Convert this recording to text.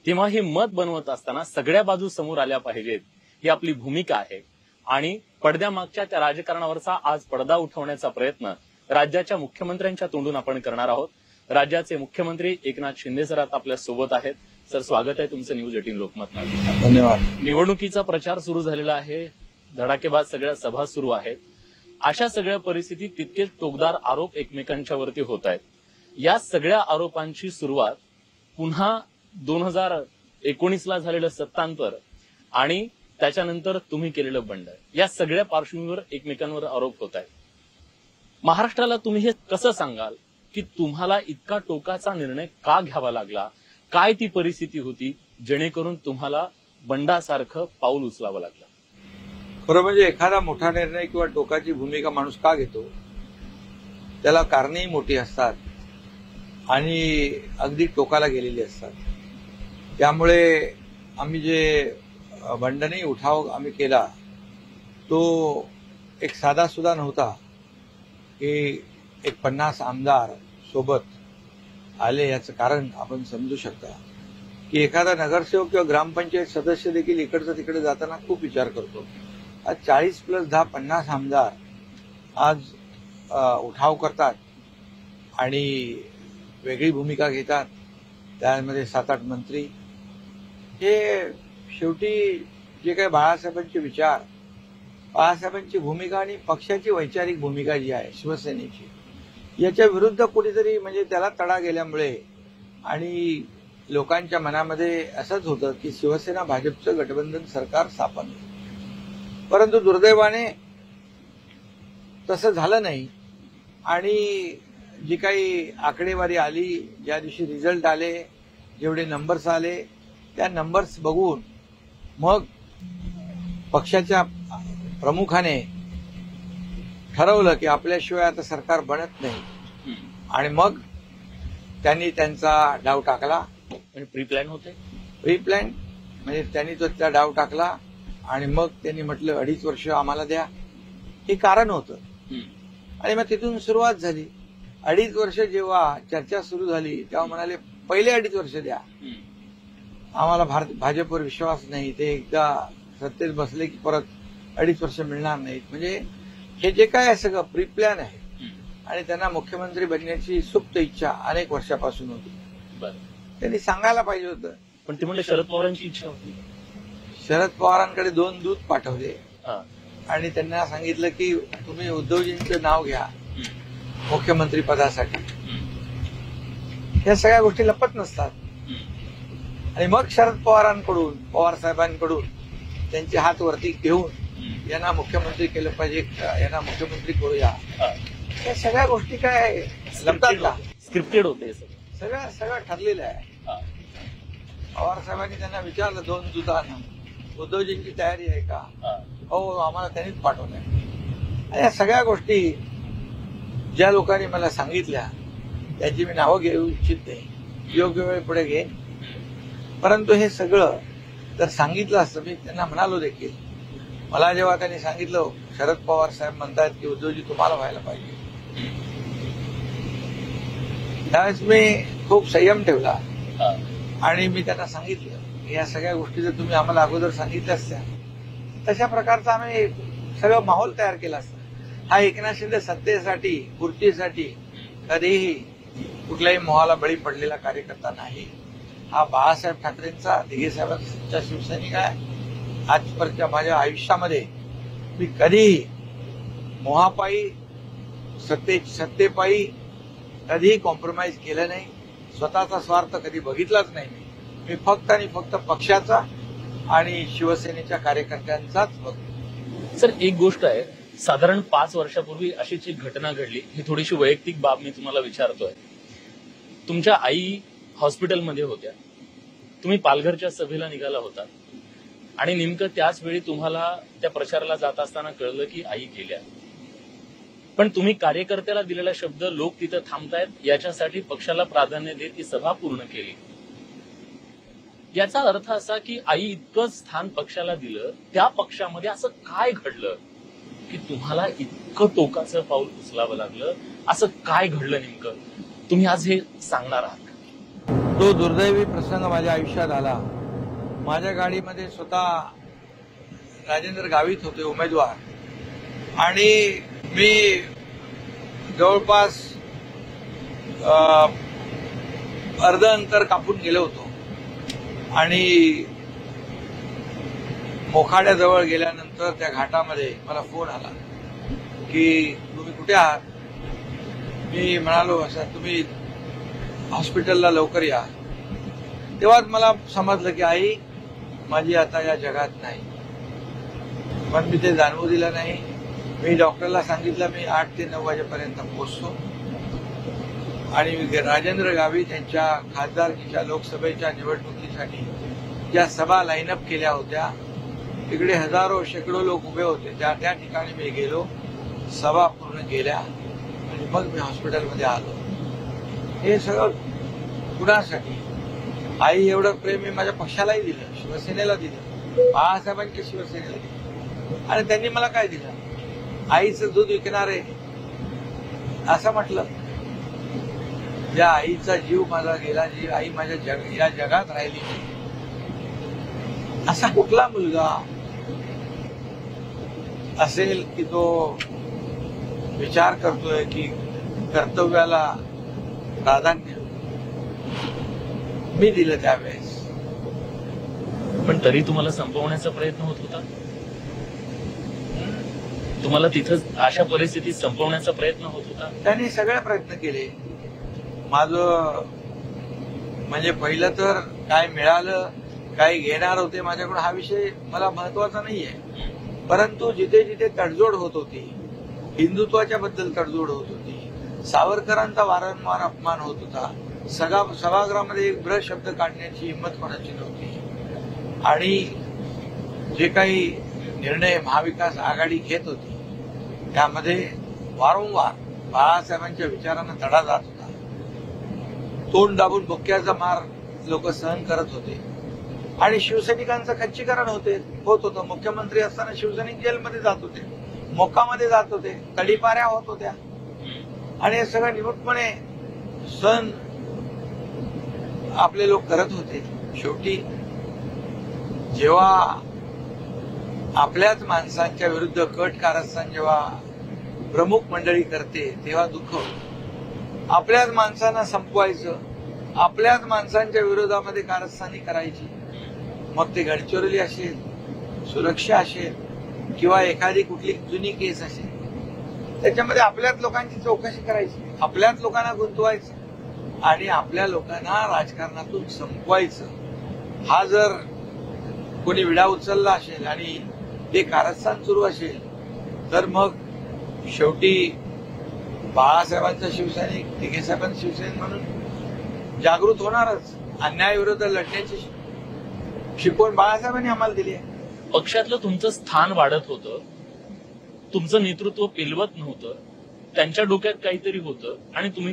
तेव्हा हे मत बनवत असताना सगळ्या बाजू समोर आल्या पाहिजेत ही आपली भूमिका आहे आणि पडद्यामागच्या त्या राजकारणावरचा आज पडदा उठवण्याचा प्रयत्न राज्याच्या मुख्यमंत्र्यांच्या तोंडून आपण करणार आहोत। राज्याचे मुख्यमंत्री एकनाथ शिंदे सर आता आपल्या सोबत आहेत। सर, स्वागत आहे तुमचं न्यूज 18 लोकमतमध्ये। धन्यवाद। निवडणुकीचा प्रचार सुरू झालेला आहे, धडाकेबाज सगळ्या सभा सुरू आहेत। अशा सगळ्या परिस्थितीत तितकेच टोकदार आरोप एकमेकांच्या वरती होत आहेत। या सगळ्या आरोपांची सुरुवात पुन्हा 2019 ला झालेलं सत्तांतर आणि त्याच्यानंतर तुम्ही केलेलं बंड, या सगळ्या पार्श्वभूमीवर एकमेकांवर आरोप होत आहेत। महाराष्ट्राला तुम्ही हे कसं सांगाल की तुम्हाला इतका टोकाचा निर्णय का घ्यावा लागला? काय ती परिस्थिती होती जेणेकरून तुम्हाला बंडासारखं पाऊल उचलावं लागलं? खरं म्हणजे एखादा मोठा निर्णय किंवा टोकाची भूमिका माणूस का घेतो त्याला कारणेही मोठी असतात आणि अगदी टोकाला गेलेली असतात। त्यामुळे आम्ही जे बंडनी उठाव आम्ही केला तो एक साधा सुद्धा नव्हता की एक 50 आमदार सोबत आले। याचं कारण आपण समजू शकता की एखादा नगरसेवक किंवा ग्रामपंचायत सदस्य देखील इकडचं तिकडे जाताना खूप विचार करतो। आज 40+10 50 आमदार आज उठाव करतात आणि वेगळी भूमिका घेतात, त्यामध्ये 7-8 मंत्री। हे शेवटी जे काही बाळासाहेबांचे विचार, बाळासाहेबांची भूमिका आणि पक्षाची वैचारिक भूमिका जी आहे शिवसेनेची, याच्या विरुद्ध कुठेतरी म्हणजे त्याला तडा गेल्यामुळे आणि लोकांच्या मनामध्ये असंच होतं की शिवसेना भाजपचं गठबंधन सरकार स्थापन होईल। परंतु दुर्दैवाने तसं झालं नाही आणि जी काही आकडेवारी आली, ज्या दिवशी रिझल्ट आले, जेवढे नंबर्स आले, त्या नंबर्स बघून मग पक्षाच्या प्रमुखाने ठरवलं की आपल्याशिवाय आता सरकार बनत नाही आणि मग त्यांनी त्यांचा डाव टाकला। प्री प्लॅन होते, प्री प्लॅन म्हणजे त्यांनी तो त्या डाव टाकला आणि मग त्यांनी म्हटलं 2.5 वर्ष आम्हाला द्या, हे कारण होतं। आणि मग तिथून सुरुवात झाली। 2.5 वर्ष जेव्हा चर्चा सुरू झाली तेव्हा म्हणाले पहिले 2.5 वर्ष द्या, आम्हाला भाजपवर विश्वास नाही, ते एकदा सत्तेत बसले की परत 2.5 वर्ष मिळणार नाहीत। म्हणजे हे जे काय आहे सगळं प्री प्लॅन आहे आणि त्यांना मुख्यमंत्री बनण्याची सुप्त इच्छा अनेक वर्षापासून होती। त्यांनी सांगायला पाहिजे होतं, पण ते म्हणजे शरद पवारांची इच्छा होती। शरद पवारांकडे 2 दूत पाठवले आणि त्यांना सांगितलं की तुम्ही उद्धवजींचं नाव घ्या मुख्यमंत्री पदासाठी। या सगळ्या गोष्टी लपत नसतात आणि मग शरद पवारांकडून, पवार साहेबांकडून त्यांचे हात वरती घेऊन यांना मुख्यमंत्री केलं पाहिजे, यांना मुख्यमंत्री करूया, या सगळ्या गोष्टी काय लपतात का? स्क्रिप्टेड होते, सगळं ठरलेलं आहे। पवार साहेबांनी त्यांना विचारलं 2 दूतांना, उद्धवजींची तयारी आहे का? हो, आम्हाला त्यांनीच पाठवलंय। या सगळ्या गोष्टी ज्या लोकांनी मला सांगितल्या त्याची मी नावं घेऊ इच्छित नाही, योग्य वेळ पुढे घेईन। परंतु हे सगळं जर सांगितलं असतं, मी त्यांना म्हणालो देखील, मला जेव्हा त्यांनी सांगितलं शरद पवार साहेब म्हणतात की उद्धवजी तुम्हाला व्हायला पाहिजे, त्यावेळेस मी खूप संयम ठेवला आणि मी त्यांना सांगितलं या सगळ्या गोष्टी जर तुम्ही आम्हाला अगोदर सांगितल्या असत्या तशा प्रकारचा आम्ही सगळं माहोल तयार केला असता। हा एकनाथ शिंदे सत्तेसाठी, खुर्चीसाठी कधीही कुठल्याही मोहाला बळी पडलेला कार्यकर्ता नाही। हा बाळासाहेब ठाकरेंचा, दिघे साहेबांचा शिवसैनिक आहे। आजपर्यंतच्या माझ्या आयुष्यामध्ये मी कधीही मोहापायी, सत्तेपायी कधीही कॉम्प्रोमाइज केलं नाही। स्वतःचा स्वार्थ कधी बघितलाच नाही। मी फक्त आणि फक्त पक्षाचा आणि शिवसेनेच्या कार्यकर्त्यांचाच बघतो। सर, एक गोष्ट आहे, साधारण 5 वर्षापूर्वी अशीच एक घटना घडली। ही थोडीशी वैयक्तिक बाब मी तुम्हाला विचारतोय। तुमच्या आई हॉस्पिटलमध्ये होत्या, तुम्ही पालघरच्या सभेला निघाला होता आणि नेमकं त्याच वेळी तुम्हाला त्या प्रचाराला जात असताना कळलं की आई गेल्या, पण तुम्ही कार्यकर्त्याला दिलेला शब्द लोक तिथं थांबतायत याच्यासाठी पक्षाला प्राधान्य देत ती सभा पूर्ण केली। याचा अर्थ असा की आई इतकं स्थान पक्षाला दिलं, त्या पक्षामध्ये असं काय घडलं की तुम्हाला इतकं टोकाचं पाऊल उचलावं लागलं? असं काय घडलं नेमकं, तुम्ही आज हे सांगणार आहात? तो दुर्दैवी प्रसंग माझ्या आयुष्यात आला. माझ्या गाडीमध्ये स्वतः राजेंद्र गावित होते उमेदवार, आणि मी जवळपास अर्ध अंतर कापून गेलो होतो, आणि मोखाड्याजवळ गेल्यानंतर त्या घाटामध्ये मला फोन आला की तुम्ही कुठे आहात. मी म्हणालो असं तुम्ही हॉस्पिटलला लवकर या. तेव्हाच मला समजलं की आई माझी आता या जगात नाही. पण मी ते जाणवू दिलं नाही. मी डॉक्टरला सांगितलं मी 8 ते 9 वाजेपर्यंत पोहोचतो, आणि राजेंद्र गावित यांच्या खासदारकीच्या लोकसभेच्या निवडणुकीसाठी ज्या सभा लाईनअप केल्या होत्या तिकडे हजारो शेकडो लोक उभे होते. त्या ठिकाणी मी गेलो, सभा पूर्ण केल्या, आणि मग मी हॉस्पिटलमध्ये आलो. हे सगळं कुणासाठी? आई एवढं प्रेम मी माझ्या पक्षालाही दिलं, शिवसेनेला दिलं, बाळासाहेबांच्या शिवसेनेला दिलं, आणि त्यांनी मला काय दिलं? आईचं दूध विकणारे असं म्हटलं. ज्या आईचा जीव माझा गेला, जी आई माझ्या या जगात राहिली, असा कुठला मुलगा असेल की तो विचार करतोय की कर्तव्याला प्राधान्य? मी दिलं त्यावेळेस. पण तरी तुम्हाला संपवण्याचा प्रयत्न होत होता. तुम्हाला तिथं अशा परिस्थितीत संपवण्याचा प्रयत्न होत होता. त्यांनी सगळे प्रयत्न केले. माझं म्हणजे पहिलं तर काय मिळालं, काय घेणार होते माझ्याकडून हा विषय मला महत्वाचा नाहीये. परंतु जिथे जिथे तडजोड होत होती, हिंदुत्वाच्या बद्दल तडजोड होत होती, सावरकरांचा वारंवार अपमान होत होता, सभागृहामध्ये एक ब्रश शब्द काढण्याची हिंमत कोणाची नव्हती, आणि जे काही निर्णय महाविकास आघाडी घेत होती त्यामध्ये वारंवार बाळासाहेबांच्या विचारांना तडा जात होता. तोंड दाबून बुक्क्याचा मार लोक सहन करत होते, आणि शिवसैनिकांचं खच्चीकरण होत होतं. मुख्यमंत्री असताना शिवसैनिक जेलमध्ये जात होते, मोक्कामध्ये जात होते, तडीपाऱ्या होत होत्या, आणि हे सगळं निमूटपणे सहन आपले लोक करत होते. शेवटी जेव्हा आपल्याच माणसांच्या विरुद्ध कट कारस्थान जेव्हा प्रमुख मंडळी करते तेव्हा दुःख होतं. आपल्याच माणसांना संपवायचं, आपल्याच माणसांच्या विरोधामध्ये कारस्थानी करायची, मग ते गडचिरोली असेल, सुरक्षा असेल, किंवा एखादी कुठली जुनी केस असेल, त्याच्यामध्ये आपल्याच लोकांची चौकशी करायची, आपल्याच लोकांना गुंतवायचं, आणि आपल्या लोकांना राजकारणातून संपवायचं. हा जर कोणी विडा उचलला असेल आणि ते कारस्थान सुरू असेल, तर मग शेवटी बाळासाहेबांचा शिवसैनिक, तिघेसाहेबांचा शिवसैनिक म्हणून जागृत होणारच. अन्यायाविरोधात लढण्याची शिकवण बाळासाहेबांनी आम्हाला दिली आहे. पक्षातलं तुमचं स्थान वाढत होतं, तुमचं नेतृत्व पेलवत नव्हतं, त्यांच्या डोक्यात काहीतरी होतं, आणि तुम्ही